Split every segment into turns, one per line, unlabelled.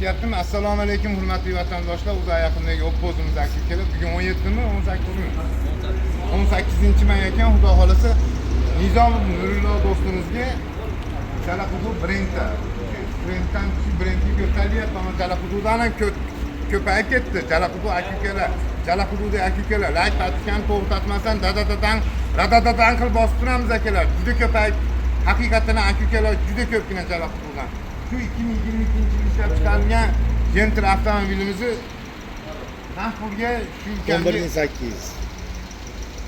Eshityaptimi? Assalomu alaykum hurmatli vatandoshlar. Uzoq yaqindagi Oppo'zimiz aka kelib, bugun 17mi, 18mi? 18-may ekan, xudo xolasa Nizom Nurullo do'stimizga Jalaqudu brendda. Brenddan brendga ko'tarilyapti, ammo Jalaqududan ham ko'payib ketdi. Jalaqudu aka-ukalar, Jalaqududagi aka-ukalar, like atgan, to'xtatmasdan radadadan qilib bosib turamiz akalar. Juda ko'payib, haqiqatan aka-ukalar juda ko'pgina Jalaqududan. Şu 2022 ishlab chiqarilgan Gentra avtomobilimizni Nahburga shu
11800.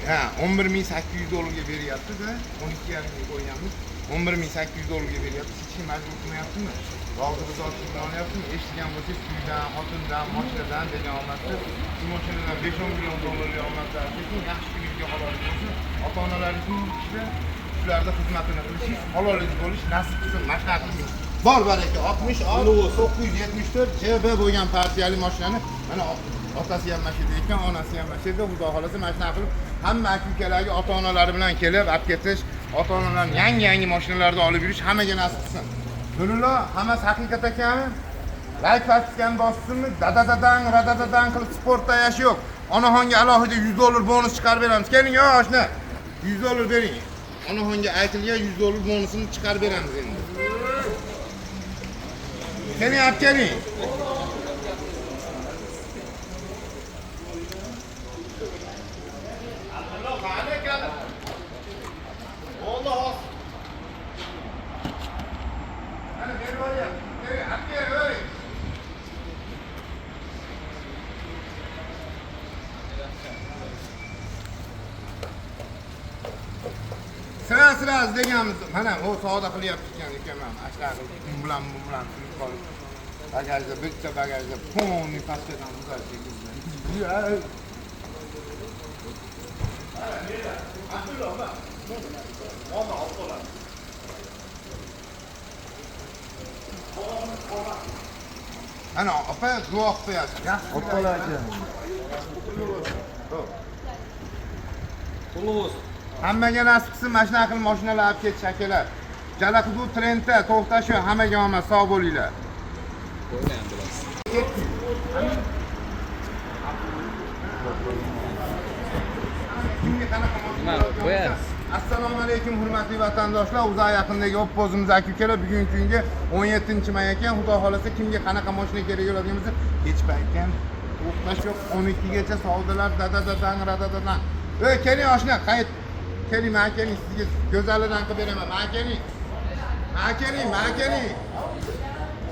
Ha, 11800 dollarga beryapti-da, 12,5 ming qo'yganmiz. 11800 dollarga beryapti. Hech kim majbur qilmayaptimi? Rolni biz ochib olyaptimi? Eshitgan bo'lsangiz, uydan, xotindan, moshinadan degan omadda, shu moshinadan 5-10 million dollarga omadlar. Lekin yaxshi kunga halol bo'lsin. Ota-onalaringizning ichida shularda xizmatini qilishingiz, halollik bo'lish nasib qilsin, maslahat qilsin. Bor baraka 60 974 JB bo'lgan partiyali mashinani mana otasi ham mashina ekan, onasi ham mashina, xudo xolasa mashina qilib hamma aka-ukalarga ota-onalari bilan kelib olib ketish, ota-onalarni yangi mashinalarda olib yurish hammaga nasib qilsin. Nurullo, hammasi haqiqat ekanmi? Like paskan bossinmi? Radadadan qilib sportda yash yo'q. Onaxonga alohida 100 dollar bonus chiqarib beramiz. Keling, oshna. 100 dollar bering. Onaxonga aytilgan 100 dollar bonusini chiqarib beramiz endi. Keling, olib keling. Sıra deganmiz. Mana o savdo qilyapti ekan, ashlar bu bilan qolib. Bagajda bitta bagajda ponni pastdan uzatib keldi. Ana opa duo qo'yasiz. Yaxshi
Oppolar aka. Xulus.
Hammaga nasib qilsin, mashina qilib mashinalar olib ketish akalar. Jalaqudu trendda to'xtashi hammaga omad, sog' bo'linglar. Kimga qanaqa mashina? Assalomu alaykum hurmatli vatandoshlar. Uzoq yaqindagi Oppo'zimiz aka-ukalar bugungi kunga 17-may ekan. Xudo xolasa kimga qanaqa mashina kerak bo'lganimizni hech paytgan to'xtash yo'q. 12 gacha savdolar radadadan. Ey, keling oshna, qayt. Keling, men keling sizga go'zalidan qilib beraman. Men keling.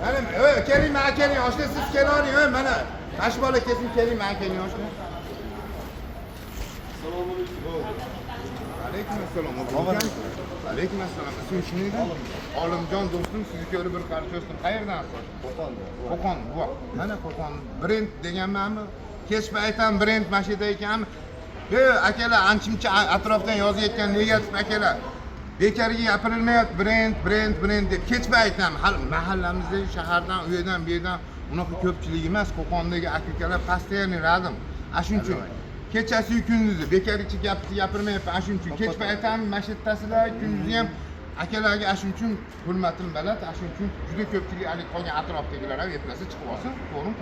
Mana, ey, keling, men keling. Oshna siz kelavering, ey, mana. Tash bola kesin keling, men keling oshna. Assalomu alaykum. Alaykum assalom. Isming shunday edi? Olimjon do'stim, sizni ko'rib bir qarshi o'stim. Qayerdansiz? Qo'qon. Voh. Mana Qo'qon brend deganmanmi? Kech paytam brend mashina ekanmi? Akalar, anchimcha atrofdan yozayotgan negativ akalar. Bekarga gapirilmayapti brend deb. Kech paytam hal mahallamizdagi shahardan, u yerdan, bu yerdan unaqa ko'pchilik emas, Qo'qondagi aka-ukalar постоянный radim. Shuning uchun kechasi kunduzi bekarga gapirmayapti. Shuning uchun kech paytam mashinasizlar, kunduzi ham akalarga shuning uchun hurmatim baland. Shuning uchun juda ko'pchilik alik qolgan atrofdagilar ham eplasa chiqib olsin. To'g'rimi?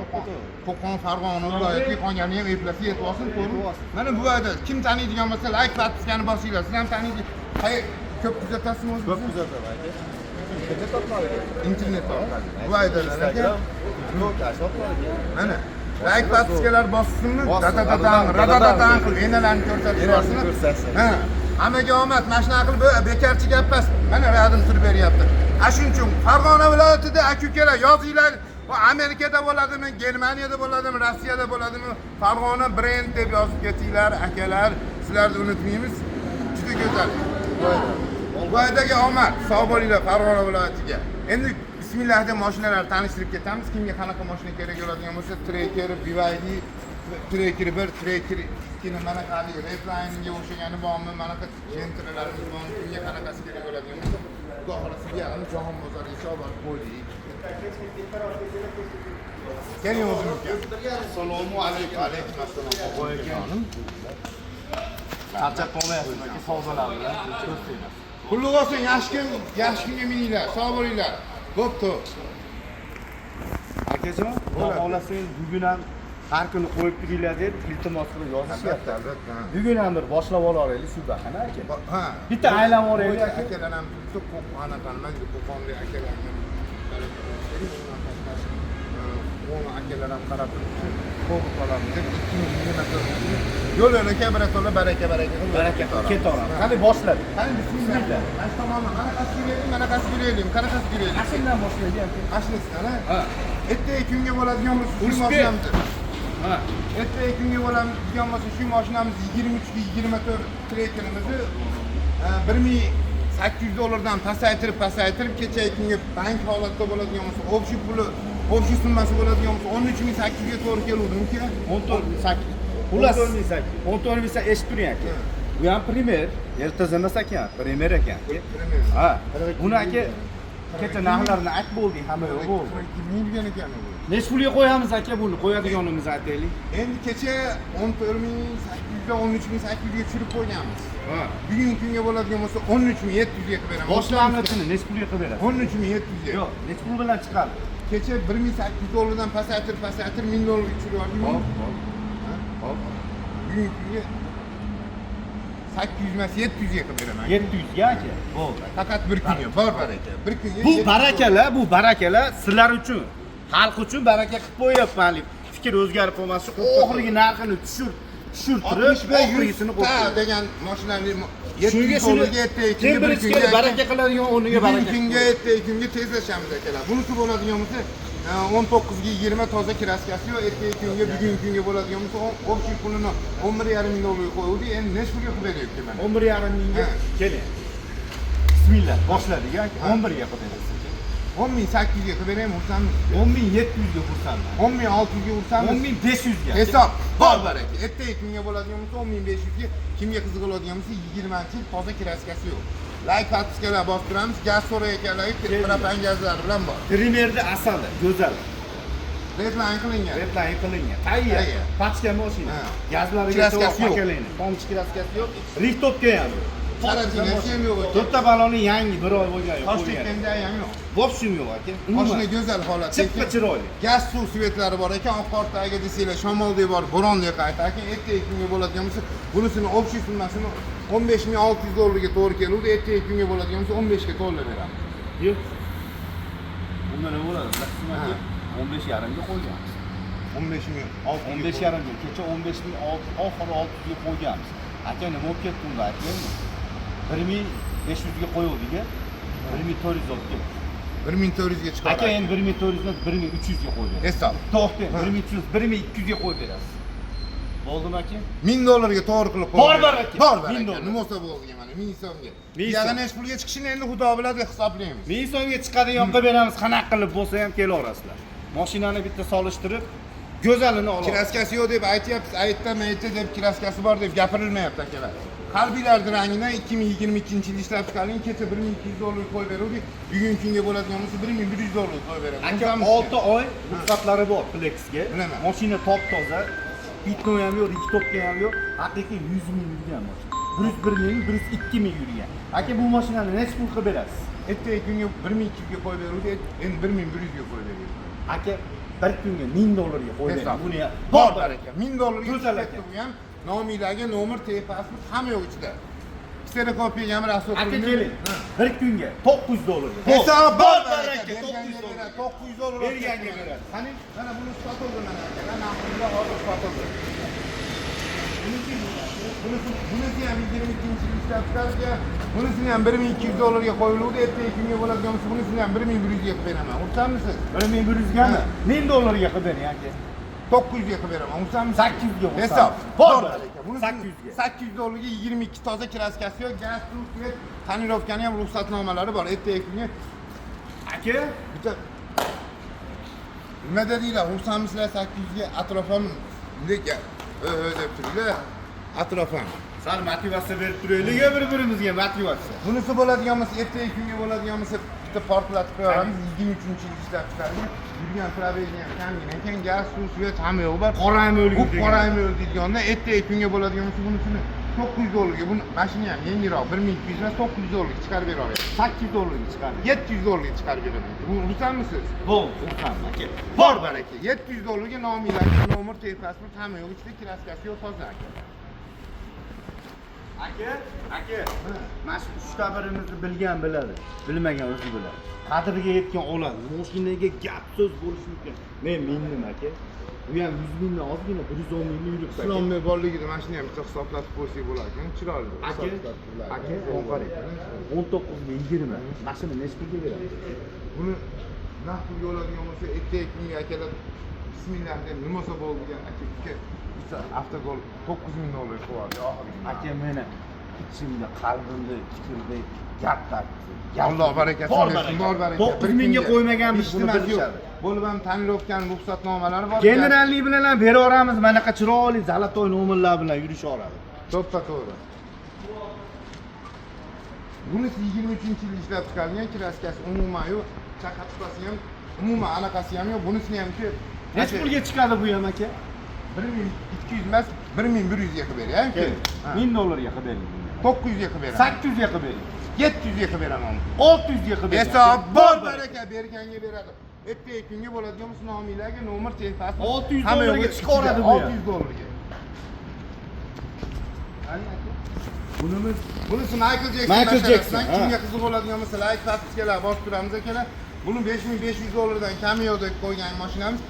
Qo'qon, Farg'ona viloyatiga qolgani ham eplasa yetib olsin. To'g'rimi? Mana bu yerda kim taniydigan bo'lsa like podpiskani bosinglar. Siz ham taniydi. Ko'p kuzatasizmi o'zingiz?
Ko'p kuzataman aka.
Internet orqali. Bu yerda
Instagram,
mana like podpiskalar bossinmi? Radadadan qilib enalarni ko'rsatib. Ha. Hammaga omad, mashina qilib bekarchi gap emas. Mana radim turib beryapti. Shuning uchun Farg'ona viloyatida aka-ukalar yozinglar. Amerikada bo'ladimi, Germaniyada bo'ladimi, Rossiyada bo'ladimi, Farg'ona brend deb yozib ketinglar, akalar. Sizlarni unutmaymiz. Juda go'zal. Bu yerdagi omad, sog' bo'linglar Farg'ona viloyatiga. Endi bismillah deb mashinalar tanishtirib ketamiz. Kimga qanaqa mashina kerak bo'ladigan bo'lsa, Tracker, BYD, Tracker 1, Tracker 2 mana qali Redline'ga o'xshagani bormi, mana Gentralarimiz bormi, kimga qanaqasi kerak bo'ladigan bo'lsa, xudo xolasa bu yerni Jahon bozoriga olib qo'ydik. Keling o'zimizga. Assalomu alaykum. Alaykum assalom. Qo'yganim.
Charchab qolmayapsiz aka, savdolar bilan ko'rsanglar.
Qulluq olsin, yaxshi kunga mininglar, sog' bo'linglar. Bo'pti.
akajon, xohlasangiz bugun ham har kuni qo'yib turinglar deb iltimos qilib yozishyapti.
Albatta.
Bugun ham bir boshlab olaylik shu bahana aka.
Ha.
Bitta aylanib olaylik aka.
Akalar ham ko'p qanaqa qo'qonlik akalar ham o'n akalar ham qarab turibdi. Qo'q qolamiz deb 2024 yo'lini kabratola baraka qilib
Baraka ketaveramiz. Qani boshladik.
Qani bismillah. Mana tomondan qanaqasi kelaylik, qanaqasi kelaylik.
Ashundan boshlaylik aka.
Ashlisidan
Ha.
ertaga kunga bo'ladigan bo'lsa shu
Uspeh.
mashinamiz.
Ha.
Ertaga kunga bo'ladigan bo'lsa shu mashinamiz 23-24 trekerimizni 1800 $dan pasaytirib kechagi kunga bank holatda bo'ladigan bo'lsa, общий summasi bo'ladigan bo'lsa 13800 ga to'g'ri keluvdimki.
14800. Xullas 14800 eshitib turing aka. Bu ham primer, ertaga emas ekan, primer ekan. Ha. Buni aka kecha narxlarini aytib bo'ldik, hamma yo'q bo'ldi.
Milyon ekan bu.
Necha pulga qo'yamiz aka buni? Qo'yadiganimizni aytaylik.
Endi kecha 14800 dan 13800 ga tushirib qo'yganmiz.
Ha.
Bugungi kunga bo'ladigan bo'lsa 13700 ga qilib beraman.
Boshlang'ichini necha pulga qilib berasiz?
13700 ga.
Yo'q, necha pul bilan chiqadi?
Kecha 1800 $dan pasaytirib $1000 ga tushirib yubordim.
Hop.
Bugungi kunga 800 emas 700 ga qilib beraman.
700 ga aka. Bo'ldi.
Faqat bir kunga, bor baraka. Bir kunga.
Bu barakalar sizlar uchun, xalq uchun baraka qilib qo'yapman deb fikr o'zgarib qolmasin. Oxirgi narxini tushirtirib, oxirgisini qo'yib.
degan mashinani
Shunga kim birinchi baraka qiladigan o'rniga baraka.
Kunga ertaga kunga tezlashamiz akalar. Bunisi bo'ladigan bo'lsa 19 ga 20 toza kraskasi yo'q, ertaga kunga bugungi kunga bo'ladigan bo'lsa общий pulini 11,5 ming dollarga qo'yuvdi. Endi necha pulga qilib beryapti mana?
11,5 mingga keling. Bismillah, boshladik aka. 11 ga qilib berasiz.
10800 ga qilib beraymi, ursangiz?
10700 ga ursangiz.
10600 ga ursangiz?
10500 ga.
Hisob bor baraka. Ertaga kunga bo'ladigan bo'lsa 10500 ga, kimga qiziqadigan bo'lsa 20 toza kraskasi yo'q. Like patskalar bostiramiz, gaz so'rayotganlar, propan gazlari bilan bor.
Primerda asali, go'zal.
Redline qilingan.
Redline qilingan. Tayyor. Pachka mashina. Gazlariga
Kraskasi yo'q.
Tomchi kraskasi yo'q. Richtopga ham yo'q.
Qaratingiz ham yo'q ekan.
To'rtta baloni yangi, bir oy bo'lgan yo'q.
Tosh tekkanda ham yo'q.
Vobshim yo'q aka.
Mashina go'zal holatda.
Chiqqa chiroyli.
Gaz suv svetlari bor ekan, oq qortaga desanglar, shamoldek bor, bo'ronli qayta ekan. Ertaga kunga bo'ladigan bo'lsa, bunisini общий summasini 15600 $ga to'g'ri keluvdi. Ertaga kunga bo'ladigan bo'lsa 15 ga to'g'ri beramiz.
Yo'q. Bunda nima bo'ladi? Bilasizmi? 15,5 ga qo'yganmiz.
15 ming,
15,5 ga. Kecha 15 ming oxiri 600 ga qo'yganmiz. Aka nima bo'lib ketdi unda aytmaymi? 1500 ga qo'yuvdik, 1400 olib keldik.
1400 ga chiqadi.
Aka endi 1400 dan 1300 ga qo'yib berasiz.
Hisob.
To'xtang, 1300, 1200 ga qo'yib berasiz. Bo'ldimi aka?
$1000 ga to'g'ri qilib
Bor
qo'ying.
aka.
Bor
$1000.
aka. Nima bo'lsa bo'ldi mana 1000 so'mga.
1000
Yag'ini
so'm.
necha pulga chiqishini endi Xudo biladi, hisoblaymiz.
1000 so'mga chiqadigan qilib beramiz, qanaqa qilib bo'lsa ham kelaverasizlar. Mashinani bitta solishtirib, go'zalini olib.
Kraskasi yo'q deb aytyapsiz, aytda deb kraskasi bor deb gapirilmayapti akalar. Harbiylarning rangidan 2022-yil ishlab chiqarilgan, kecha $1200 ga qo'yib beruvdik. Bugungi kunga bo'ladigan bo'lsa $1100 ga qo'yib beramiz.
Aka 6 oy ruxsatlari bor Plex'ga.
Bilaman.
Mashina top-toza, bitno ham yo'q, richtopga ham yo'q. Haqiqiy 100 ming yurgan mashina. 101 ming, 102 ming yurgan. Aka bu mashinani necha pul qilib berasiz?
Ertaga kunga 1200 ga qo'yib beruvdik, endi 1100 ga qo'yib beramiz.
Aka bir kunga $1000 ga qo'yib
Hisob.
bering. Buni
Bor baraka. $1000 ga
Go'zal
ketdi
aka.
bu ham. Nomidagi nomer, pasport hamma yo'q ichida. Kserokopiyaga ham rasm
Aka
qilingan.
keling. Bir kunga $900 ga.
Hisob bor
baraka.
$900. $900
Berganga beradi.
Qani, mana buni sotildi mana aka. Narxida hozir sotildi. Bunisi ham 22-yil ishlab chiqarilgan. Bunisini ham $1200 ga qo'yiluvdi. Ertaga kunga bo'ladigan bo'lsa, bunisini ham 1100 ga qilib beraman. Ursanmisiz?
1100 gami? $1000 ga qilib bering aka.
900 ga qilib beraman. Ursanmisiz?
800 ga bo'lsa.
Hisob.
Bor
Bor
baraka.
Bunisi
800 ga.
$800 ga 22 toza kraskasi yo'q, gaz, suv, svet, tonirovkani ham ruxsatnomalari bor. Ertaga kunga
Aka
bitta nima dedinglar? Ursamizlar 800 ga atrofam lekin deb turinglar. Atrofam.
sal motivatsiya berib turaylik bir-birimizga motivatsiya.
Bunisi bo'ladigan bo'lsa, ertaga kunga bo'ladigan bo'lsa, bitta portlatib qo'yamiz. 23-yil ishlab chiqarilgan. Yurgan probezniya kamgina ekan, gaz, suv, svet hamma yo'q bor.
Qoraymi o'lgizgan.
Bu qoraymi o'lgizganda ertaga kunga bo'ladigan bo'lsa, bunisini $900'ga bu mashina ham yengiroq 1200 emas $900'ga chiqarib bera olaman.
$800'ga chiqardi.
$700'ga chiqarib beraman. Bu rusanmisiz?
Bo'ldi, aka.
Bor baraka. $700'ga nominglarga nomer, pasport hamma yo'q, ichida kraskasi yo'q toza aka.
Aka, mana shu uchta birimizni bilgan biladi, bilmagan o'zi biladi. Qadriga yetgan oladi. Mashinaga gap so'z bo'lishi mumkin. Men mindim aka. Bu ham 100 mingdan ozgina 110 mingni yuribdi.
Islomni borligida mashina ham bitta hisoblatib qo'ysak bo'lar ekan, chiroyli.
Aka, qarang. 1920. Mashina necha pulga beradi?
Buni naqd pulga oladigan bo'lsa, ertaga kunga akalar bismillah deb nima bo'lsa bo'ldi degan aka uka bitta avtogol $9,000 qo'yadi oxiriga.
Aka meni ichimda, qalbimda fikrda gap tartibsiz.
Alloh barakasini bersin, bor baraka.
9 mingga qo'ymaganmiz buni bilishadi.
Bo'lib ham tanirovgan ruxsatnomalari bor.
Generallik bilan ham bera olamiz. Manaqa chiroyli zalatoy nomerlar bilan yurisha oladi.
To'g'ri. Bunisi 23-yil ishlab chiqarilgan, kraskasi umuman yo'q, chaqa tutasi ham umuman anaqasi ham yo'q. Bunisini hamki
Necha pulga chiqadi bu ham aka?
1200 emas, 1100 ga qilib beray-ku.
$1000 ga qilib bering.
900 ga qilib beraman.
800 ga qilib bering.
700 ga qilib beraman.
600 ga qilib bering.
Hisob bor baraka berganga beradi. Ertaga kunga bo'ladigan bo'lsa nominglarga nomer, pasport
$600 ga chiqaradi bu ham.
$600 ga. Bunisi Michael Jackson. Kimga qiziq bo'ladigan bo'lsa like tasdiqlar bosib turamiz akalar. Buni $5500 dan kami yo'q deb qo'ygan mashinamiz.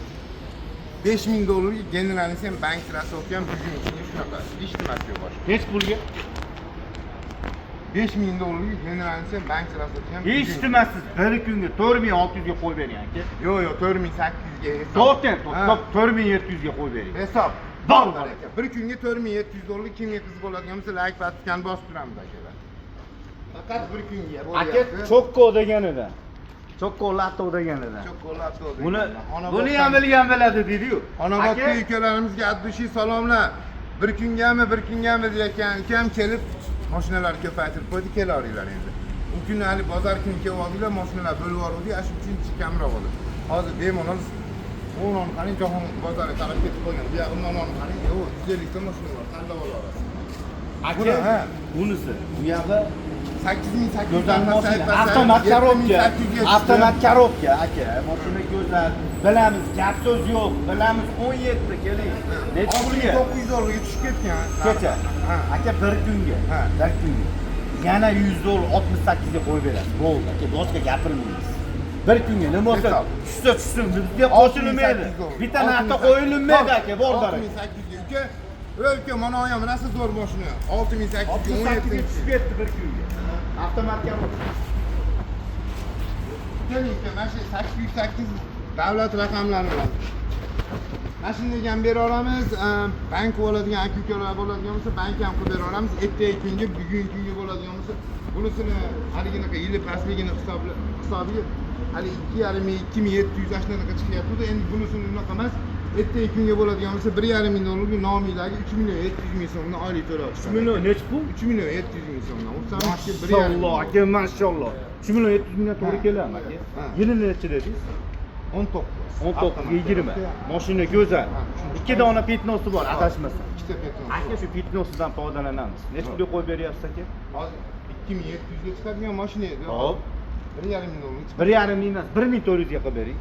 $5000 ga generalnisi ham bank krossovka ham bugun ichida shunaqa. Eshitmas yo'q boshqa.
Nech pulga?
$5000 ga generalnisi ham bank krossovka ham.
Eshitmasiz. Bir kunga 4600 ga qo'yib bering aka.
Yo'q, 4800 ga hisob.
To'g'ri, 4700 ga qo'yib bering.
Hisob. Bor baraka. Bir kunga $4700 kimga qiziq bo'ladigan bo'lsa like tasdiqlarni bosib turamiz akalar. Faqat bir kunga bo'lyapti.
Aka chokko deganida. Chokolato deganida.
Chokolato.
Buni ham bilgan biladi dedi-yu.
Xonobodda ukalarimizga addushi salomlar. Bir kungami deyotgan ukam kelib mashinalar ko'paytirib qo'ydi, kelaveringlar endi. U kuni hali bozor kuni kelib mashinalar bo'lib yubordi, shu uchinchi kamroq bo'ldi. Hozir bemalol 10 qani jahon bozoriga qarab ketib qolgan. Bu yoqda 10 qani, yo'q, 150 ta mashina bor, tanlab olasiz.
Aka, bunisi. Bu yog'i
8800
avtomat korobka aka. Mashina ko'zlar. Bilamiz, gap so'z yo'q. Bilamiz 17 keling. Necha pulga?
$900 ga tushib ketgan.
Kecha. Aka bir kunga. Bir kunga. Yana $100 68 ga qo'yib berasiz. Bo'ldi aka, boshqa gapirmaymiz. Bir kunga nima bo'lsa, tushsin, bizga qo'shilmaydi. Bitta narsa qo'yilmaydi aka, bor baraka.
6800 ga uka. O'lka mana ham rasa zo'r mashina. 6800 ga
17 ga tushib ketdi bir kunga. Avtomat korobka.
Keling, mana shu 808 davlat raqamlari bilan. Mashinani ham bera olamiz, bank oladigan aka-ukalar bo'ladigan bo'lsa, bank ham qilib bera olamiz. Ertaga kunga, bugungi kunga bo'ladigan bo'lsa, bunisini haliginaqa yili pastligini hisobiga hali 2,5-2700 ashnaqa chiqyapti. Endi bunisini unaqa emas. Ertaga kunga bo'ladigan bo'lsa, $1,500 ga nominglarga 3,700,000 so'mdan oylik to'lab.
3 million nechi pul?
3,700,000 so'mdan.
Mashalloh aka, mashalloh. 3,700,000 mingdan to'g'ri keladimi aka? Yili necha dedingiz? 19-20. Mashina go'zal. 2 dona petnosi bor, adashmasam.
2 ta petnos.
Aka shu petnosidan foydalanamiz. Necha pulga qo'yib beryapsiz aka?
Hozir 2700 ga chiqadigan mashina edi.
Hop.
$1,500,000 chiqdi.
1,5 ming emas, 1400 ga qilib bering.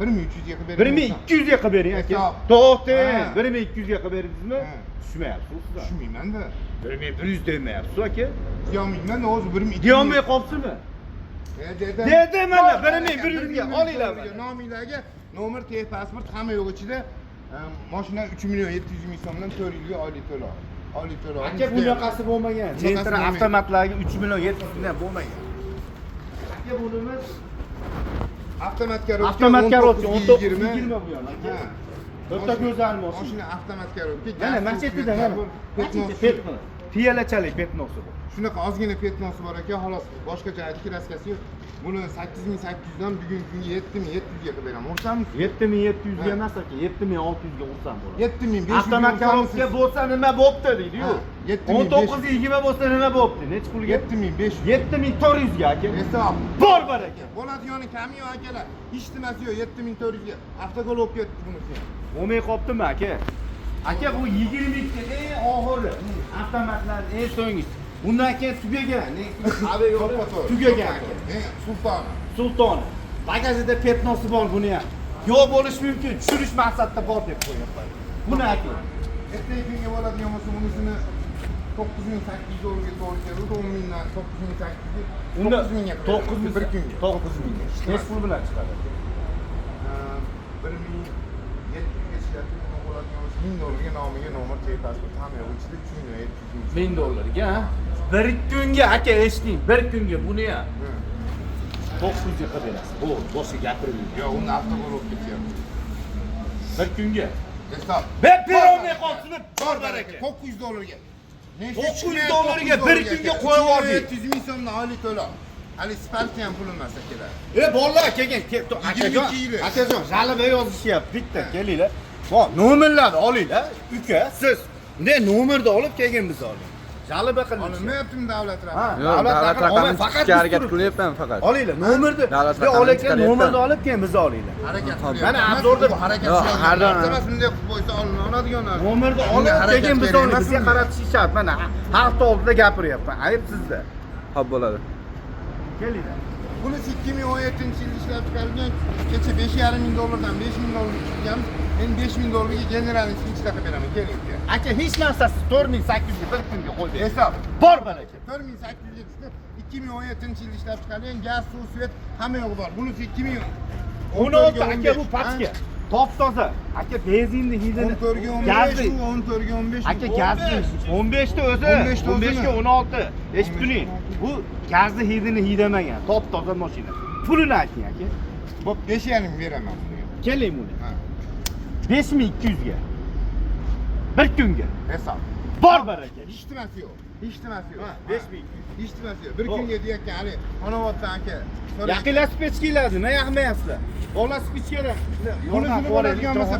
1300 ga qilib bering.
1200 ga qilib bering aka. To'xtang. 1200 ga qilib berdingizmi? Tushmayapsiz sizlar.
Tushmayman-da.
1100 demayapsiz aka.
Diyomingdan o'zi 1200.
Diyomay qolibsizmi? Dedi mana 1100 ga olinglar.
Nominglarga nomer, pasport hamma yo'q ichida. Mashina 3,700,000 so'mdan 400 ga oylik to'ladi. Oylik to'ladi.
Aka bunaqasi bo'lmagan. Gentra avtomatlarga 3,700,000 dan bo'lmagan. Aka bunimiz
avtomat korobka.
Avtomat korobka
19-20
bu yana. To'ta go'zal mashina.
Mashina avtomat korobka.
Mana masjidda mana. Petnos. Piyalachalik petnosi bor.
Shunaqa ozgina petnosi bor ekan, xolos. Boshqa joyda kraskasi yo'q. Buni 8800 dan bugungi kunga 7700 ga qilib beraman. Ursangiz
7700 ga emas aka, 7600 ga ursam bo'ladi.
7500
avtomat korobka bo'lsa nima bo'pti deydi-yu. 19-20 bo'lsa nima bo'pti? Necha pulga?
7500.
7400 ga aka.
Hisob.
Bor baraka.
Bo'ladigani kami yo'q akalar. Eshitmas yo'q 7400 ga. Avtogol olib ketdi bunisi.
Bo'lmay qoptimi aka? Aka bu 22 eng oxiri. Avtomatlarning eng so'nggisi. Undan keyin tugagan. Avega tugagan.
Sultoni.
Sulton. Bagajida petnosi bor buni ham. Yo'q bo'lish mumkin, tushirish maqsadida bor deb qo'yapman. Buni aka.
Ertaga kunga bo'ladigan bo'lsa bunisini 9800 dollarga to'g'ri keladi. 10 mingdan 9800
Unda
9000 ga
9000
bir kunga.
9000 ga. Necha pul bilan chiqadi?
1700 ishlatib bo'ladigan bo'lsa 1000 dollarga nomiga nomer pasport hamma yo'q ichida 3700
1000 dollarga. Bir kunga aka eshiting, bir kunga buni ham 900 ga qilib berasiz. Bu boshqa gapirmayman.
Yo'q, uni avtobolib ketyapti.
Bir kunga.
Hisob.
Ben berolmay qolsin, bor baraka.
900 dollarga.
900 dollarga bir kunga qo'yib yubordik.
700 ming so'mdan oylik to'la. Hali sparti ham pul emas akalar.
Bolalar kelgan, akajon,
22 yili.
akajon, g'alaba yozishyapti. Bitta kelinglar. Bor, nomerlarni olinglar. Uka, siz bunday nomerni olib kelgan biz hozir. G'alaba qildik.
Olmayaptimi davlat rahbari?
Yo'q, davlat raqamini chiqishga harakat qilyapman faqat.
Olinglar, nomerni.
Davlat
Yo,
raqamini
olgan nomerni olib keyin biz olinglar.
Harakat
Mana
qilyapti.
Abzorda
bu harakat
Yo'q, har doim.
Bunday qilib qo'ysa olinadigan narsa.
Nomerni olib keyin biz olinglar. Bizga qaratish shart. Mana xalq oldida gapiryapman. Ayb sizda.
Xo'p bo'ladi.
Kelinglar.
Bunisi 2017-yilda ishlab chiqarilgan kecha 5,5 ming dollardan 5 ming dollar tushganmiz. Men 5 ming dollarga generalni ishlatib beraman. Keling.
Aka hech narsasiz 4800 ga bir kunga qo'ydik.
Hisob.
Bor baraka.
4800 ga 2017-yilda ishlab chiqarilgan gaz, suv, svet hamma yo'q bor. Bunisi 2000
16 aka bu pachka. Top toza. Aka benzinni hidini
14 ga 15,
gazni.
14 ga 15.
Aka gazni 15 ta o'zi, 15 ga 16. Eshitib turing. Bu gazni hidini hidamagan. Top toza mashina. Pulini ayting aka.
Bo'p 5,5 ming beraman.
Keling buni.
Ha.
5200 ga. Bir kunga.
Hisob.
Bor baraka.
Ishtimasi yo'q. Ishtimasi yo'q.
5200.
Ishtimasi yo'q. Bir kunga deyotgan hali Xonovoddan aka.
Yaqinlar spechkilarni, nima yaqmayapsizlar? Bola spechkilar.
Bunisini bo'ladigan bo'lsa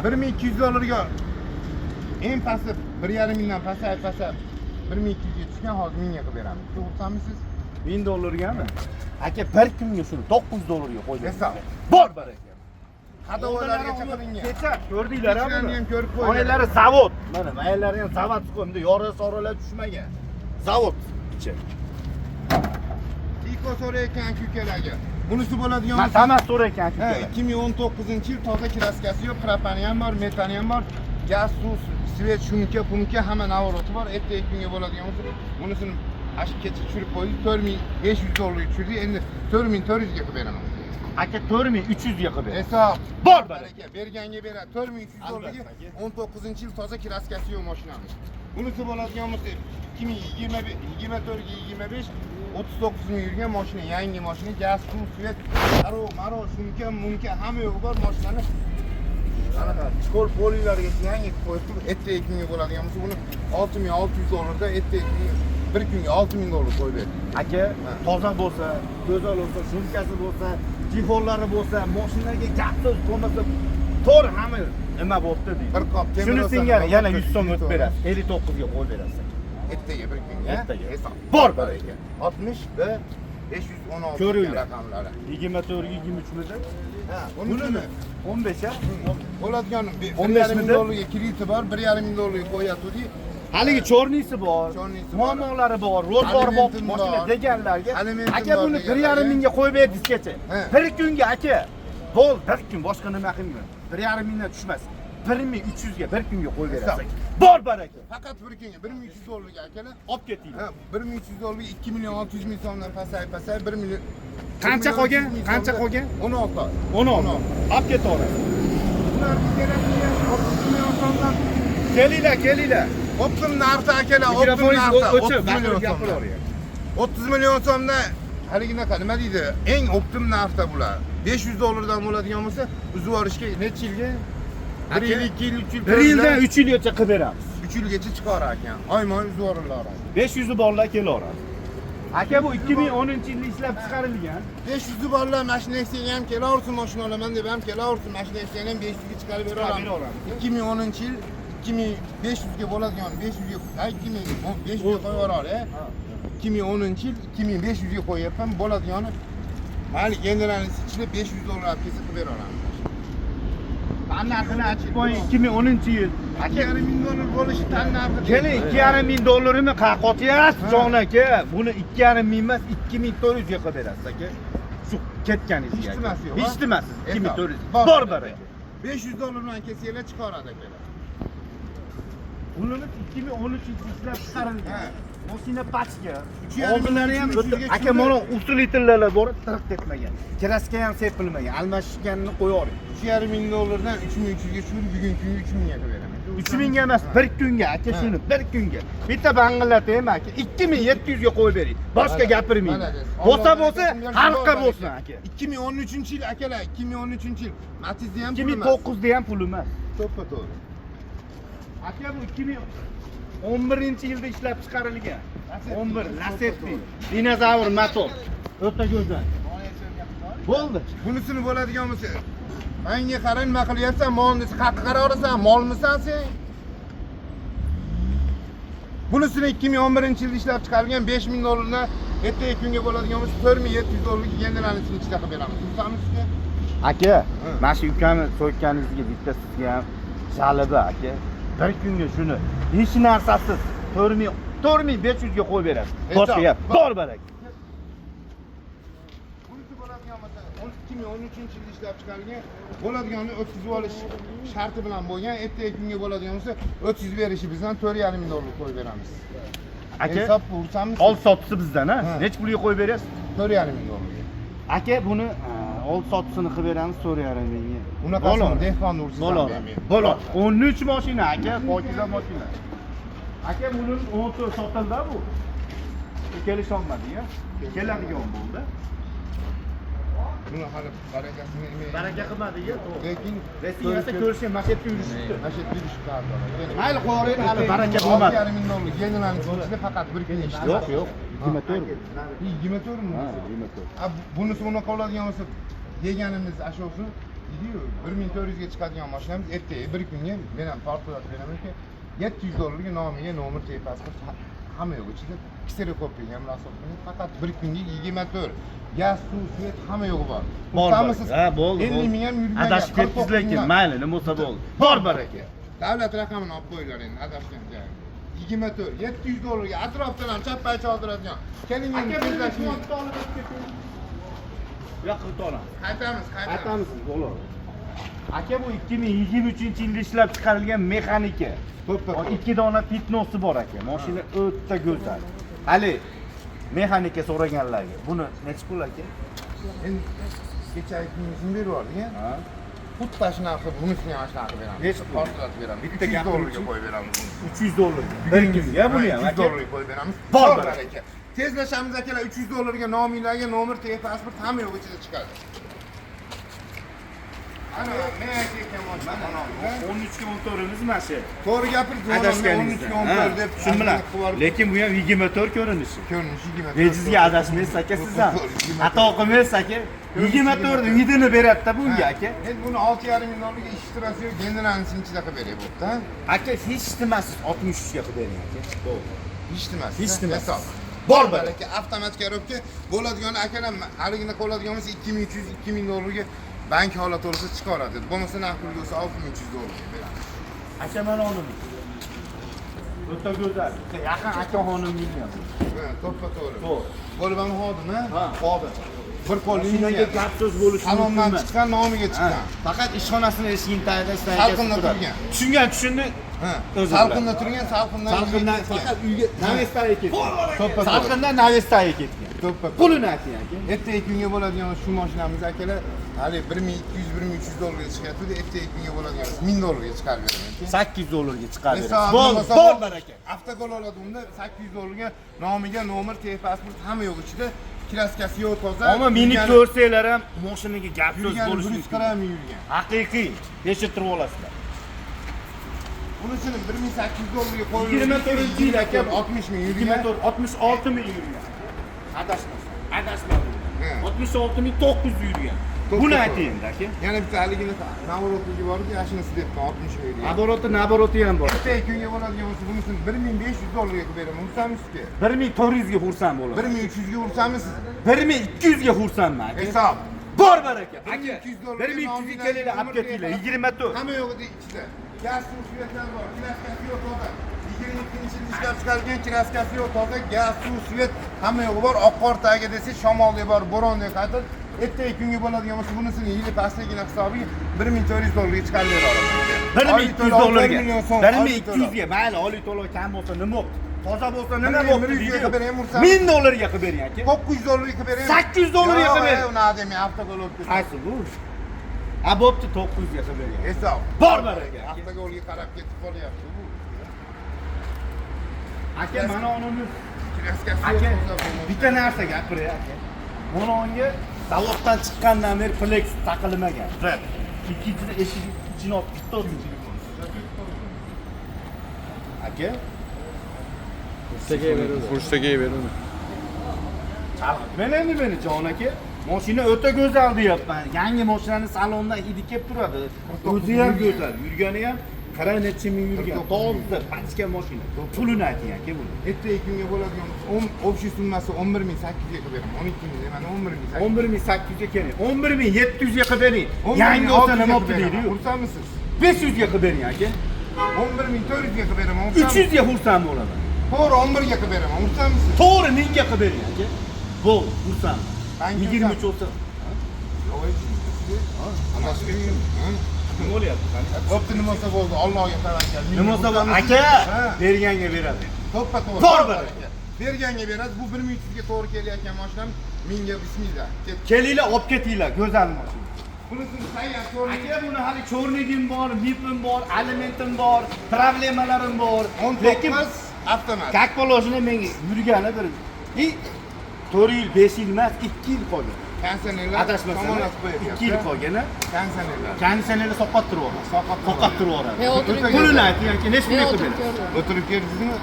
1200 dollarga eng pasti 1,5 mingdan pasayib 1200 ga tushgan hozir 1000 ga qilib beramiz. To'g'risamisiz?
1000 dollargami? Aka bir kunga shuni 900 dollarga qo'ydik.
Hisob.
Bor baraka.
Hadovalargacha qilingan.
Kecha ko'rdinglar-a
Kechani
buni?
ham ko'rib qo'ydik.
Oynalari zavod. Mana mayllari ham zavod qo'ymdi, yora soralar tushmagan. Zavod ichi.
Tiko so'rayotgan ukalarga. Bunisi bo'ladigan
Men tamas so'rayotgan
Ha,
ukalar.
2019-yil toza kraskasi yo'q, propani ham bor, metani ham bor. Gaz, suv, svet, shumka, pumka hamma navoroti bor. Ertaga kunga bo'ladigan bo'lsa, bunisini ash kecha tushirib qo'ydik. 4500 dollarga tushirdik. Endi 4400 ga qilib beraman.
Aka 4300 ga qilib.
Hisob.
Bor
baraka. Berganga beradi. 4300 dollarga 19-yil toza kraskasi yo'q mashinamiz. Bunisi bo'ladigan bo'lsa 2024-25 39 ming yurgan mashina, yangi mashina, gaz, suv, svet, maro, shumka, munka hamma yo'q bor mashinani. Anaqa skol polilarga yangi qo'yib, ertaga kunga bo'ladigan bo'lsa, buni 6600 dollarda ertaga kunga bir kunga 6000 dollar qo'yib berdi.
Aka toza bo'lsa, go'zal bo'lsa, shumkasi bo'lsa, jifonlari bo'lsa, mashinaga gap so'z bo'lmasa, to'g'ri hamma nima bo'libdi deydi.
Bir qop temir
Shuni
olsa,
singari
bir
yana
qop
100 so'm
temir
o'tib berasiz. 59 ga qo'yib berasiz.
Ertaga bir kunga.
Ertaga.
Hisob.
Bor baraka.
60 va 516
Ko'ringlar.
raqamlari.
24 23 midi.
Ha,
Bunimi 15 a?
bo'ladigan
15
ming
midi?
dollarga krediti bor, 1,5 ming dollarga qo'yatdik.
Haligi chornisi bor,
Chornisi bor.
muammolari bor, rozbor bor,
Alimentim
mashina
bor.
deganlarga.
Alimentim
Aka
bor
buni
deganlarga.
1,5 mingga qo'yib berdingizgacha.
He.
Bir kunga aka. Bo'l, bir kun boshqa nima qilmayman. 1,5 mingdan tushmas. 1300 ga bir kunga qo'yib berasiz. Bor baraka.
Faqat bir kunga 1300 dollarga akalar.
Olib ketinglar.
Ha, 1300 dollarga 2 million 600 ming so'mdan pasayib 1 million.
Qancha qolgan? Qancha qolgan?
16 oy.
16. Olib ketaverasiz.
Ular kerakli 30 million so'mdan.
Kelinglar.
Optim narxi akalar, optim
Mikrofoningiz
narxi.
o'chib,
30 million
gapiravering.
30 million so'mdan haliginaqa nima deydi? Eng optim narxda bular. 500 dollardan bo'ladigan bo'lsa, uzib olishga necha yilga? 1 yil, 2 yil, 3 yil.
1 yildan 3 yilgacha qilib beramiz.
3 yilgacha chiqarar ekan. Oyma-oy uzib olinadi.
500 borlar kelaveradi. Aka bu 2010-yilda ishlab chiqarilgan.
500 borlar mashina Nexia ham kelaversin, mashina olaman deb ham kelaversin, mashina Nexia ham 500 ga chiqarib beraveramiz. 2010-yil 2500 ga bo'ladigan 500 ga, 2500 ga qo'yib yuboradi. 2010-yil 2500 ga qo'yapman, bo'ladigani mayli generalni ichida 500 dollar olib kelsa qilib beraveramiz.
tan narxini aytib qo'ying 2010-yil. Aka,
2,5 ming dollar bo'lishi tan narxi.
keling 2,5 ming dollarimi qo'yapsiz jon aka? Buni 2,5 ming emas, 2400 ga qilib berasiz aka. Shu ketganingizga.
Eshitmas yo'q.
Eshitmas, 2400.
Bor
Bor aka.
500 dollardan kelsanglar chiqaradi aka.
Bunimiz 2013-yilda ishlab chiqarilgan. Mashina pachka.
3,5
Oldinlari ham
ming
aka mana usul litrlar bor, tirq ketmagan. Kraska ham sepilmagan. Almashganini qo'yavering.
2,5 ming dollardan 3,300 ga tushirib, bugungi kunda 3 mingga qilib beraman.
3000 ga emas, bir kunga aka shuni, bir kunga. Bitta bang'illataymi aka? 2700 ga qo'yib bering. Boshqa gapirmayman. Bo'lsa xalqqa bo'lsin aka.
2013-yil akalar, 2013-yil. Matizda ham pul emas.
2009da ham pul emas.
To'ppa to'g'ri.
Aka bu 2011-yilda ishlab chiqarilgan. 11 Lacetti dinozavr motor. O'ta go'zal. Bo'ldi.
Bunisini bo'ladigan bo'lsa, menga qara nima qilyapsan? Molni qaqqa qararasan, molmisan sen? Bunisini 2011-yilda ishlab chiqarilgan 5000 dollardan ertaga kunga bo'ladigan bo'lsa 4700 dollarga generalarning ichida qilib beramiz. Tushamiz sizga?
Aka, mana shu ukamni so'kkaningizga bitta sizga ham jaliba aka. Bir kunga shuni hech narsasiz 4500 ga qo'yib berasiz. Boshqa gap. Bor barak.
Bunisi bo'ladigan bo'lsa 2013-yilda ishlab chiqarilgan bo'ladigani o'tkazib olish sharti bilan bo'lgan. Ertaga kunga bo'ladigan bo'lsa o'tkazib berishi bizdan 4,5 ming dollar qo'yib beramiz.
Aka,
hisob ursangiz
oldi sotisi bizdan, ha? Necha pulga qo'yib berasiz?
4,5 ming dollar.
Aka, buni oldi sotisini qilib beramiz 4,5 mingga.
Unaqasini dehqonni ursiz.
Bo'ladi. 13 mashina aka, pokiza mashina. Aka, buni 14 sotildi bu. Kelisholmadi-ya. Keladigan bo'ldi.
Buni hali barakasini emas.
Baraka qilmadi-ya.
Lekin
Resmiyatda ko'rishga masjidga yurishibdi.
Nashat yurish qardi.
Mayli, qo'ying, hali baraka bo'lmadi.
6,5 ming dollar generalarning ichida faqat bir kun ishlaydi.
Yo'q, yo'q. 24 mi?
24 mi?
Ha, 24.
Bunisi unaqa oladigan bo'lsa deganimiz ashosi deydi-yu, 1400 ga chiqadigan mashinamiz ertaga bir kunga men ham portlat beraman-ki 700 dollarga nomiga nomer pasport hamma yo'q ichida kserokopiya ham rasotini faqat bir kunga 24. Gaz, suv, svet hamma yo'g'i bor. Uqamisiz?
Ha, bo'ldi.
50 ming ham yurgan.
Adashib ketdingiz lekin, mayli, nima bo'lsa bo'ldi. Bor baraka.
Davlat raqamini olib qo'yinglar endi adashgan joyi. 24, 700 dollarga atrofdan ham chap pay choldiradigan. Keling endi tezlashing.
Yo'q, to'la.
Qaytamiz.
Bo'ladi. Aka, bu 2023-yilda ishlab chiqarilgan mexanika.
To'ppa.
2 dona fitnosi bor aka. Mashina o'ta go'zal. Hali mexanika so'raganlarga. Buni necha pul aka?
Endi kechagi kuningizni berib yubordik-a.
Ha.
Xuddi shunaqa qilib bunisini ham shunaqa qilib beramiz.
Necha pul?
Portlat beramiz.
Bitta
300
gapirib
dollarga
turchi.
qo'yib beramiz.
300 dollar. Bir kunga buni ham
300
aka.
dollarga qo'yib beramiz.
Bor
baraka. Tezlashamiz akalar 300 dollarga nominglarga nomer, pasport hamma yo'q ichida chiqadi. Ana, men aytayotgan mana
13 ga 14imiz mana shu.
to'g'ri gapirdik.
Adashganingizda.
13 14 deb
Shun bilan. Lekin bu ham 24 ko'rinishi.
ko'rinishi 24.
Bejizga adashmaysiz aka siz ham. Xato qilmaysiz aka. 24 vidini beradi-da bunga aka.
Endi buni 6,5 ming dollarga ishtirasi yo'q, generalarning ichida qilib beray bo'pti-da.
Aka hech nimasiz 63 ga qilib bering aka. Bo'ldi.
Hech nimasi.
Hech nimasi.
Hisob.
Bor
baraka avtomat korobka bo'ladigan akalar haligini qo'ladigan bo'lsa 2300 2000 dollarga bank holat bo'lsa chiqaradi. Bo'lmasa naqd pulga bo'lsa 6300 dollarga beramiz.
Aka mana onim. O'ta go'zal. Yaqin aka xonim ham.
Ha, to'ppa to'g'ri.
To'g'ri.
Bo'lib ham xodim, ha?
Ha, xodim.
Bir qo'lning
Mashinaga gap so'z bo'lishi
salondan
mumkin.
chiqqan, nomiga chiqqan.
Faqat ishxonasini eshigini tagida
Salqinda turgan.
Tushunni.
Ha,
O'zi
salqinda turgan, salqindan
faqat uyga navestaga ketgan.
To'ppa to'g'ri.
Salqindan navestaga ketgan.
To'ppa.
Pulini ayting aka.
Ertaga kunga bo'ladigan shu mashinamiz akalar hali 1200-1300 dollarga chiqyapti-da, ertaga kunga bo'ladigan 1000 dollarga chiqarib beraman.
800 dollarga chiqarib
Hisob
berasiz.
bo'lmasa
Bor baraka.
Avtogol oladi unda 800 dollarga nomiga nomer, pasport hamma yo'q ichida. Kraskasi yo'q toza.
Ammo meni ko'rsanglar ham mashinaga gap so'z
yurgan
bo'lishi
100 gram yurgan.
Haqiqiy. Tekshirtirib olasizlar.
Bunisini 1800 dollarga qo'yib
24-yil aka
60 ming yurgan.
24 66 ming yurgan. Adashmadim.
He.
66.900 yurgan. Buni ayting endi aka.
Yana bitta haligini navorotniki bor-ku, yashinasi debman 60 ming yurgan.
Naboroti ham bor.
Ertaga kunga bo'ladigan bo'lsa bunisini 1500 dollarga qilib beraman. Ursamizki.
1400 ga xursand bo'laman.
1300 ga ursamisiz?
1200 ga xursandman aka.
Hisob.
Bor baraka. Aka,
1200 dollar.
1200 kelinglar olib ketinglar. 24.
Hamma yo'g'ida ichida. Gaz suv svetlar bor. Kraskasi yo'q toza. 22-yilda ishlab chiqarilgan kraskasi yo'q toza. Gaz suv svet hamma yo'g'i bor. Oq qor tagi desa shamolda bor, bo'ronda qaytib. Ertaga kunga bo'ladigan bo'lsa bunisini yili pastligina hisobiga 1400 dollarga chiqarib bera olaman.
1200 dollarga. 1200 ga mayli, oliy to'lov kam bo'lsa nima bo'ldi? Toza bo'lsa nima bo'ldi? 1000 dollarga qilib bering aka.
900 dollarga qilib bering.
800 dollarga qilib bering.
Uni ademi avtogol olib
Qaysi bu? A bo'pti 900 ga qilib bering.
Hisob.
Bor baraka.
Avtogolga qarab ketib qolyapti bu.
Aka, mana onamiz.
Kraskasi
Aka,
yo'q.
bitta narsa gapiray aka. Mana onga zavoddan chiqqandan beri Plex taqilmagan. Bir. Ikkinchisi eshik ichini olib bitta o'tdi. Aka,
Kursaga beradi.
chalg'itmang endi meni jon aka. Mashina o'ta go'zal deyapman. Yangi mashinani salondan hidi kelib turadi. O'zi ham go'zal, yurgani ham qara necha ming yurgan. Toza, pachka mashina. Pulini ayting aka buni.
Ertaga kunga bo'ladigan общий summasi 11800 ga qilib beraman. 12000 mana 11800.
11800 ga keling. 11700 ga qilib bering. Yangi olsa nima bo'libdi deydi-yu.
Xursandmisiz?
500 ga qilib bering aka.
11400 ga qilib beraman.
300 ga xursand bo'laman.
To'g'ri 11 ga qilib beraman. Xursandmisiz?
To'g'ri 1000 ga qilib bering aka. Bo'ldi, xursand. 23 olsa. Nima bo'lyapti qani?
Bo'pti, nima bo'lsa bo'ldi. Allohga tavakkal.
Nima bo'lsa bo'ldi aka, berganga beradi.
To'ppa to'g'ri.
Bor baraka.
Berganga beradi. Bu 1300 ga to'g'ri kelayotgan mashinam. Menga bismillah.
Kelinglar, olib ketinglar, go'zal mashina.
Bunisini tayyor ko'ring.
Aka, buni hali cho'rligim bor, vipim bor, alimentim bor, problemalarim bor.
Lekin
Lekin
avtomat.
как положено menga yurgani bir 4 yil, 5 yil emas, 2 yil qolgan.
Pensionerlar
Adashmasam,
tomonlab qo'yapti.
2 yil qolgan-a.
Pensionerlar.
Konditsionerni soqab turib Soqab turib
Ve oturup
Pulini ayting aka, necha pul
oturup
qilib berasiz?
görüyorum.
O'tirib keldingizmi?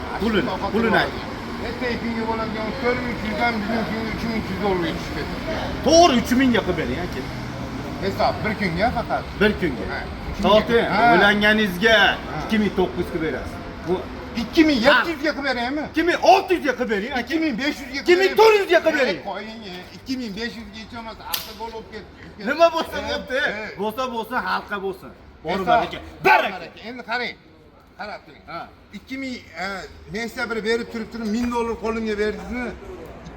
Pulini ayting.
Ertaga kunga bo'ladigan 4300 dan bugun kunga 3300 dollarga tushib ketdi.
To'g'ri 3000 ga qilib bering aka.
Hisob bir kunga faqat.
Bir kunga.
Ha,
Torting,
ha.
o'ylanganingizga 2900 qilib berasiz. Bu
2700 ga qilib beraymi?
2600 ga qilib bering aka.
2500 ga
2400 ga qilib bering.
Qo'ying, 2500 ga ichamas, avtogol olib ketdi.
Nima bo'lsa bo'pti. Bo'lsa halqa bo'lsin. Bor baraka. Baraka.
Endi qarang. Qarab turing.
Ha.
2000 nechta bir berib turib 1000 dollar qo'limga berdingizmi?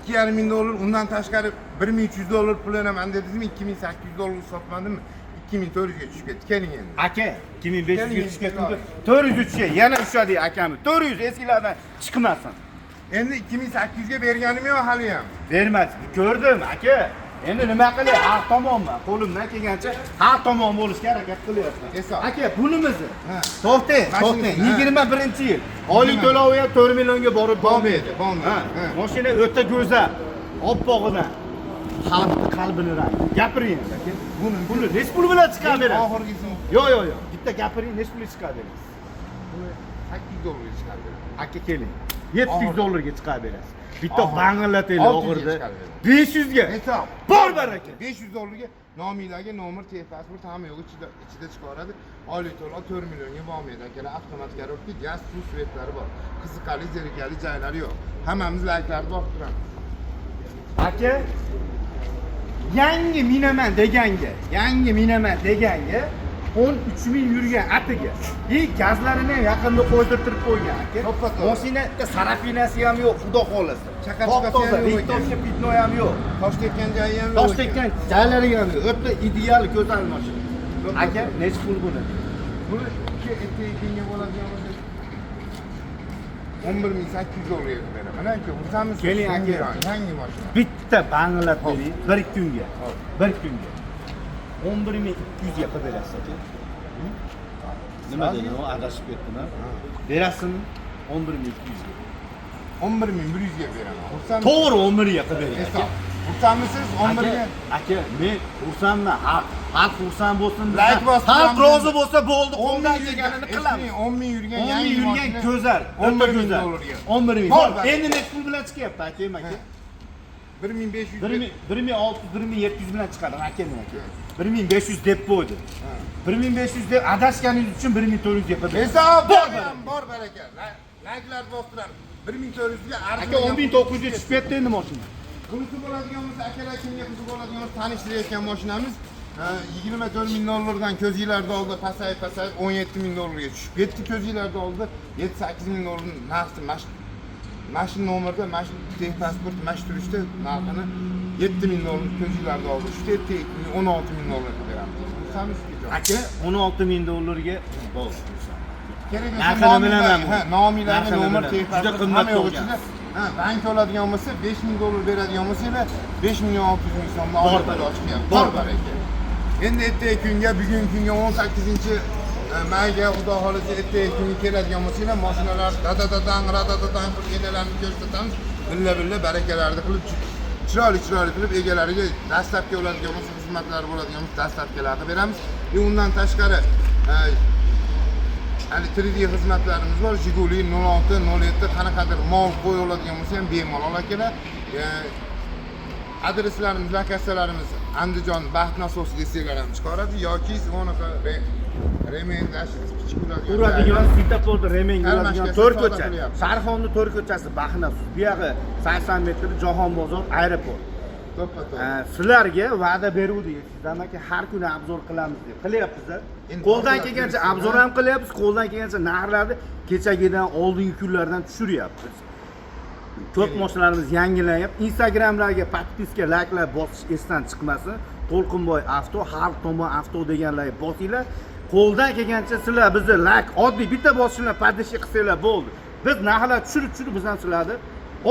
2500 dollar, undan tashqari 1300 dollar pul beraman dedingizmi? 2800 dollar sotmadimmi? 2400 ga tushib ketdi. Keling endi.
Aka, 2500 ga tushib ketdi. 403 ga yana ushadi akami. 400 eskilardan chiqmasin.
Endi 2800 ga berganim yo'q hali ham.
Bermas. Ko'rdim aka. Endi nima qilay? Har tomonman. Qo'limdan kelgancha har tomon bo'lishga harakat qilyapman.
Eson.
Aka, bunimizni.
Ha.
To'xtang,
Mashinasini, ha.
21-yil. Oylik to'lovi ham 4 millionga borib
Bo'lmaydi,
bo'lmaydi.
bo'lmaydi.
Ha.
Ha.
Mashina o'ta go'zal. Oppog'idan. Xalqning qalbini rangi. Gapiring aka. Buni nech pul bilan chiqarib berasiz?
Oxirgisini
Yo'q. Bitta gapiring, nech pul chiqarib berasiz?
buni 800 dollarga chiqarib beraman.
Aka keling. 700 dollarga chiqarib berasiz. Bitta
Oxir.
banglataylik
600 ga
oxirida.
chiqarib beraman.
500 ga.
Hisob.
Bor baraka.
500 dollarga nomingdagi nomer, pasport hamma yo'q ichida chiqaradi. Oylik to'lov 4 millionga bo'lmaydi akalar. Avtomat коробка, gaz, suv svetlari bor. Qiziqarli, zerikarli joylari yo'q. Hammamiz layklarni bosib turamiz.
Aka, yangi minaman deganga 13 ming yurgan atiga. Gazlarini ham yaqinda qo'ydirtirib qo'ygan aka.
To'ppa-to'g'ri.
Mashinada sarafinasi ham yo'q, xudo xolasa.
Chaqachaqasi
Top-toza,
ham yo'q
Victorcha
ekan.
pitno ham yo'q.
Tosh tekkan joyi ham yo'q.
Tosh tekkan joylari ham yo'q. O'ta ideal go'zal mashina. Aka, nech pul buni?
Buni ertaga kunga bo'ladigan bo'lsa 11800 dollarga beraman. Aka, urzamiz.
Keling aka.
Yangi mashina.
Bitta banglat bering, bir kunga. Bir kunga. 11200 ga qilib berasiz aka. Nima dedi u? Adashib ketdimi? Berasizmi? 11200 ga.
11100 ga beraman. Urzamiz.
To'g'ri 11 ga qilib bering aka.
Hisob. Urzamisiz 11 ga.
Aka, men xursandman. Xalq xursand bo'lsin.
Like bosib
Xalq
turamiz.
rozi bo'lsa bo'ldi, qo'ldan kelganini qilamiz.
10 ming yurgan
10
yangi
ming yurgan
mashina.
go'zal,
11 ming
go'zal.
dollarga.
11 ming.
Bor,
Endi nech pul bilan chiqyapti aka?
1500
1600, 1700 bilan chiqadi aka men aka. 1500 deb qo'ydi. 1500 deb adashganingiz uchun 1400 ga qilib.
Hisob bor baraka. Layklar bosib turamiz. 1400 ga
Aka 10900 ga tushib ketdi endi mashina.
Bunisi bo'ladigan bo'lsa, akalar kimga qiziq bo'ladigan bo'lsa tanishtirayotgan mashinamiz 24 ming dollardan ko'zinglarda oldi pasayib 17 ming dollarga tushib ketdi. Ko'zinglarda oldi 7-8 ming dollar narxi mashina nomerda, mashina texpasport, mashina turishda narxini 7 ming dollar ko'zinglarda oldi. Shu yerda 16 ming dollarga beramiz. Samizga
aka 16 ming dollarga bo'ldi.
kerak
Narxini bilaman.
Ha, nomiylarni nomer
Juda
texpasport
qimmat
hamma
bo'lgan.
yo'q. Ha, bank oladigan bo'lsa 5 ming dollar beradigan bo'lsanglar 5 million 600 ming so'mdan
Bor
olib chiqyapti. Bor baraka. Endi ertaga kunga, bugungi kunga 18-mayga xudo xolasa ertaga kunga keladigan bo'lsanglar, mashinalar radadadan qilib egalarni ko'rsatamiz. Billa barakalarni qilib chiroyli qilib egalariga dastlabki oladigan bo'lsa, xizmatlari bo'ladigan bo'lsa, dastlabkilarni beramiz. Undan tashqari hali 3D xizmatlarimiz bor. Jiguli 06, 07 qanaqadir mol qo'y oladigan bo'lsa ham bemalol akalar. Adreslarimiz, lokatsiyalarimiz Andijon Baxt nasos desanglar ham chiqaradi yoki bunaqa remendash
uradigan svetoforda remeng uradigan to'r ko'cha.
qilyapti.
Sharxonni to'r ko'chasi Baxnas. Bu yog'i 80 metr Jahon bozor aeroport.
To'ppa-to'g'ri.
Sizlarga va'da beruvdik. Sizdan aka har kuni obzor qilamiz deb. Qilyapmiz. Qo'ldan kelgancha obzor ham qilyapmiz, qo'ldan kelgancha narxlarni kechagidan oldingi kunlardan tushiryapmiz. Ko'p mashinalarimiz yangilanyapti. Instagramlarga podpiska, layklar bosish esdan chiqmasin. To'lqinboy avto, har tomon avto deganlarga bosinglar. Qo'ldan kelgancha sizlar bizni layk, oddiy bitta bosishlar, podpiska qilsanglar bo'ldi. Biz narxlar tushirib biz ham sizlarni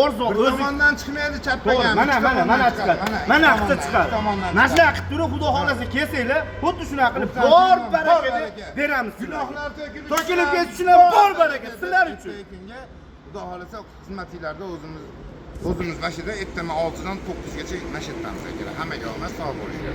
arzon
Bir tomondan chiqmaydi, chappagan.
mana chiqadi. Mana haqda chiqadi. Mana shunaqa qilib turib, xudo xolasa kelsanglar, xuddi shunaqa qilib bor baraka beramiz.
Gunohlar
to'kilib ketishlar bor baraka sizlar uchun.
Xudo xolasa xizmatinglarda o'zimiz mashina ertaman 6 dan 9 gacha mashinamiz akalar. Hammaga omad, sog' bo'linglar.